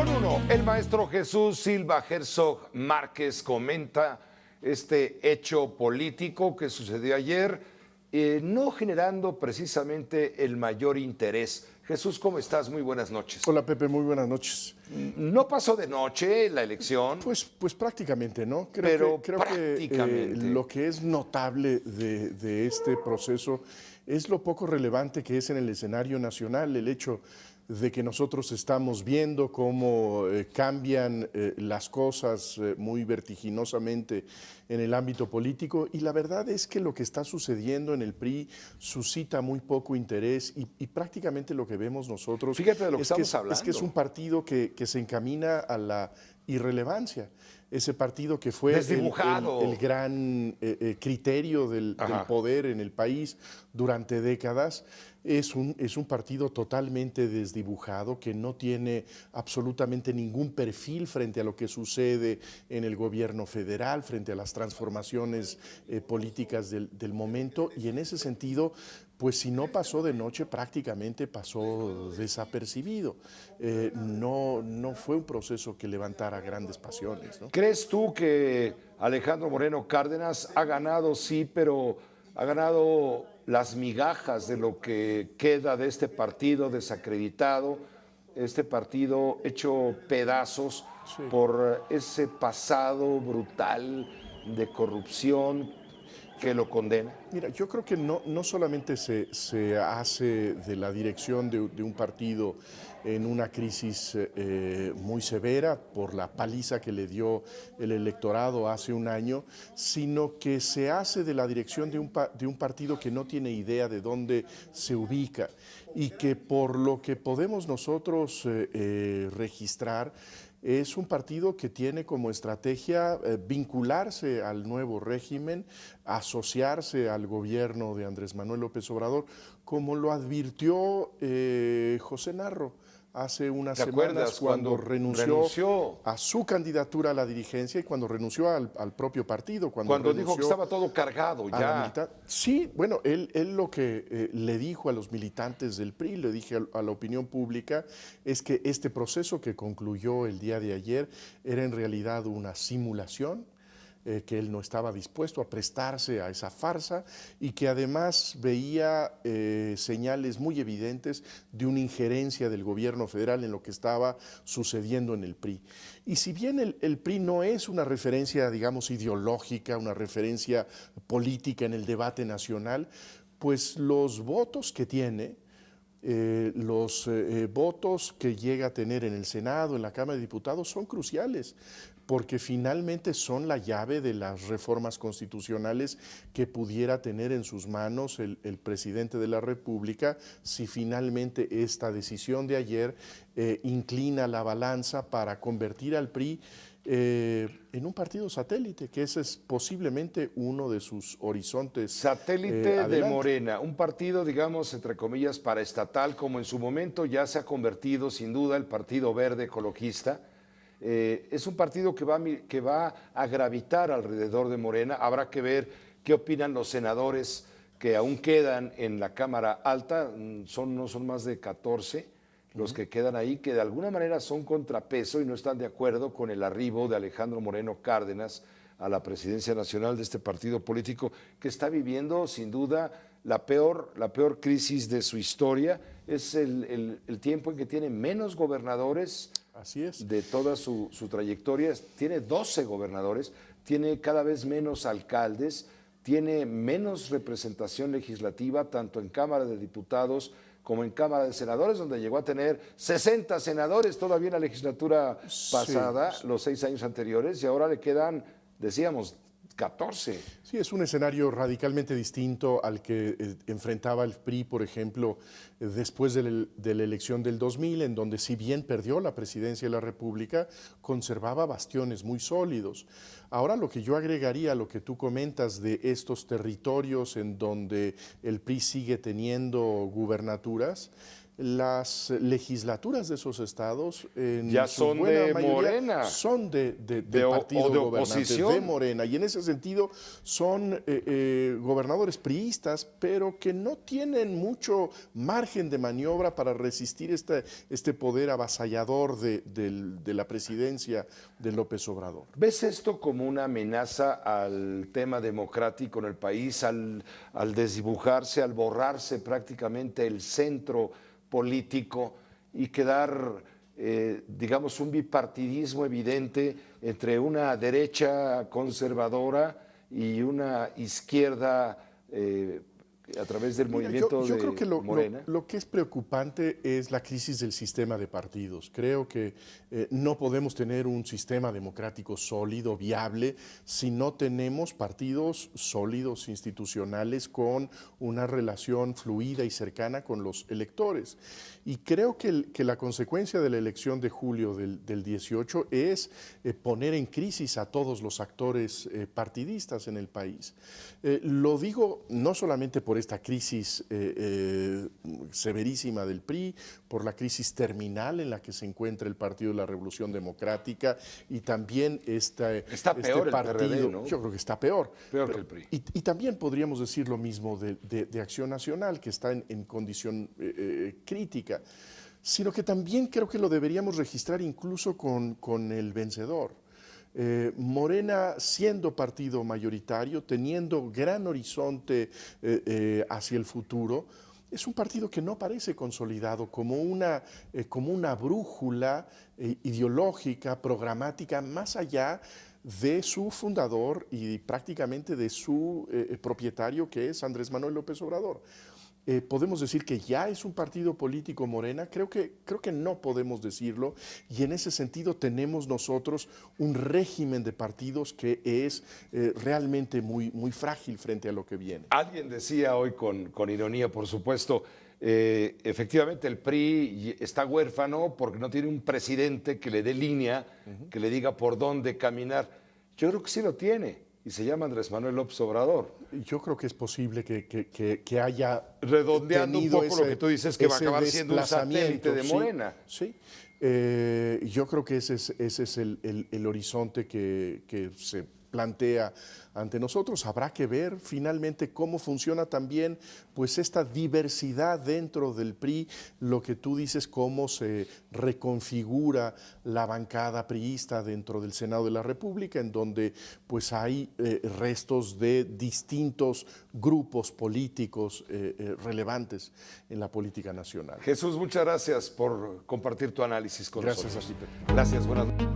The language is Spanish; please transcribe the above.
Con uno, el maestro Jesús Silva Herzog Márquez comenta este hecho político que sucedió ayer, no generando precisamente el mayor interés. Jesús, ¿cómo estás? Muy buenas noches. Hola Pepe, muy buenas noches. No pasó de noche la elección. Pues prácticamente, ¿no? Pero Creo prácticamente. que lo que es notable de este proceso es lo poco relevante que es en el escenario nacional, el hecho de que nosotros estamos viendo cómo cambian las cosas muy vertiginosamente en el ámbito político, y la verdad es que lo que está sucediendo en el PRI suscita muy poco interés y prácticamente lo que vemos nosotros Fíjate de lo que estamos hablando. es que es un partido que se encamina a la irrelevancia. Ese partido que fue el gran criterio del poder en el país durante décadas, es un partido totalmente desdibujado, que no tiene absolutamente ningún perfil frente a lo que sucede en el gobierno federal, frente a las transformaciones políticas del momento, y en ese sentido, pues si no pasó de noche, prácticamente pasó desapercibido. No fue un proceso que levantara grandes pasiones, ¿no? ¿Crees tú que Alejandro Moreno Cárdenas ha ganado? Sí, pero ha ganado las migajas de lo que queda de este partido desacreditado, este partido hecho pedazos por ese pasado brutal de corrupción que lo condena? Mira, yo creo que no solamente se hace de la dirección de un partido en una crisis muy severa por la paliza que le dio el electorado hace un año, sino que se hace de la dirección de un partido que no tiene idea de dónde se ubica, y que por lo que podemos nosotros registrar, es un partido que tiene como estrategia vincularse al nuevo régimen, asociarse al gobierno de Andrés Manuel López Obrador, como lo advirtió José Narro hace unas semanas cuando renunció a su candidatura a la dirigencia y cuando renunció al propio partido. Cuando dijo que estaba todo cargado ya. Sí, bueno, él lo que le dijo a los militantes del PRI, le dije a la opinión pública, es que este proceso que concluyó el día de ayer era en realidad una simulación, que él no estaba dispuesto a prestarse a esa farsa, y que además veía señales muy evidentes de una injerencia del gobierno federal en lo que estaba sucediendo en el PRI. Y si bien el PRI no es una referencia, digamos, ideológica, una referencia política en el debate nacional, pues los votos que tiene, los votos que llega a tener en el Senado, en la Cámara de Diputados, son cruciales, porque finalmente son la llave de las reformas constitucionales que pudiera tener en sus manos el presidente de la República, si finalmente esta decisión de ayer inclina la balanza para convertir al PRI en un partido satélite, que ese es posiblemente uno de sus horizontes. Satélite de Morena, un partido, digamos, entre comillas, paraestatal, como en su momento ya se ha convertido sin duda el Partido Verde Ecologista. Es un partido que va a gravitar alrededor de Morena. Habrá que ver qué opinan los senadores que aún quedan en la Cámara Alta. No son más de 14 los que quedan ahí, que de alguna manera son contrapeso y no están de acuerdo con el arribo de Alejandro Moreno Cárdenas a la presidencia nacional de este partido político, que está viviendo sin duda la peor crisis de su historia. Es el tiempo en que tiene menos gobernadores. Así es. De toda su trayectoria. Tiene 12 gobernadores, tiene cada vez menos alcaldes, tiene menos representación legislativa, tanto en Cámara de Diputados como en Cámara de Senadores, donde llegó a tener 60 senadores todavía en la legislatura pasada, los 6 años anteriores, y ahora le quedan, decíamos, 14. Sí, es un escenario radicalmente distinto al que enfrentaba el PRI, por ejemplo, después de la elección del 2000, en donde, si bien perdió la presidencia de la República, conservaba bastiones muy sólidos. Ahora, lo que yo agregaría a lo que tú comentas de estos territorios en donde el PRI sigue teniendo gubernaturas, las legislaturas de esos estados en ya su son buena de mayoría Morena. son del o partido de gobernante, oposición. de Morena, y en ese sentido son gobernadores priistas, pero que no tienen mucho margen de maniobra para resistir este poder avasallador de la presidencia de López Obrador. ¿Ves esto como una amenaza al tema democrático en el país, al desdibujarse, al borrarse prácticamente el centro político y quedar, digamos, un bipartidismo evidente entre una derecha conservadora y una izquierda a través del movimiento yo de creo que Morena? lo que es preocupante es la crisis del sistema de partidos. Creo que no podemos tener un sistema democrático sólido, viable, si no tenemos partidos sólidos, institucionales, con una relación fluida y cercana con los electores. Y creo que la consecuencia de la elección de julio del 18 es poner en crisis a todos los actores partidistas en el país. Lo digo no solamente por esta crisis severísima del PRI, por la crisis terminal en la que se encuentra el Partido de la Revolución Democrática y también Está este peor el partido, PRD, ¿no? yo creo que está peor. Peor que el PRI. Y también podríamos decir lo mismo de Acción Nacional, que está en condición crítica, sino que también creo que lo deberíamos registrar incluso con el vencedor. Morena, siendo partido mayoritario, teniendo gran horizonte hacia el futuro, es un partido que no parece consolidado como una brújula ideológica, programática, más allá de su fundador y prácticamente de su propietario, que es Andrés Manuel López Obrador. ¿Podemos decir que ya es un partido político Morena? Creo que no podemos decirlo, y en ese sentido tenemos nosotros un régimen de partidos que es realmente muy, muy frágil frente a lo que viene. Alguien decía hoy con ironía, por supuesto, efectivamente el PRI está huérfano porque no tiene un presidente que le dé línea, que le diga por dónde caminar. Yo creo que sí lo tiene, y se llama Andrés Manuel López Obrador. Yo creo que es posible que haya redondeando un poco lo que tú dices, que va a acabar siendo un satélite de Morena. Sí, yo creo que ese es el horizonte que se plantea ante nosotros. Habrá que ver finalmente cómo funciona también pues esta diversidad dentro del PRI, lo que tú dices, cómo se reconfigura la bancada priista dentro del Senado de la República, en donde pues hay restos de distintos grupos políticos relevantes en la política nacional. Jesús, muchas gracias por compartir tu análisis con nosotros. Gracias a ti, Pepe. Gracias, buenas noches.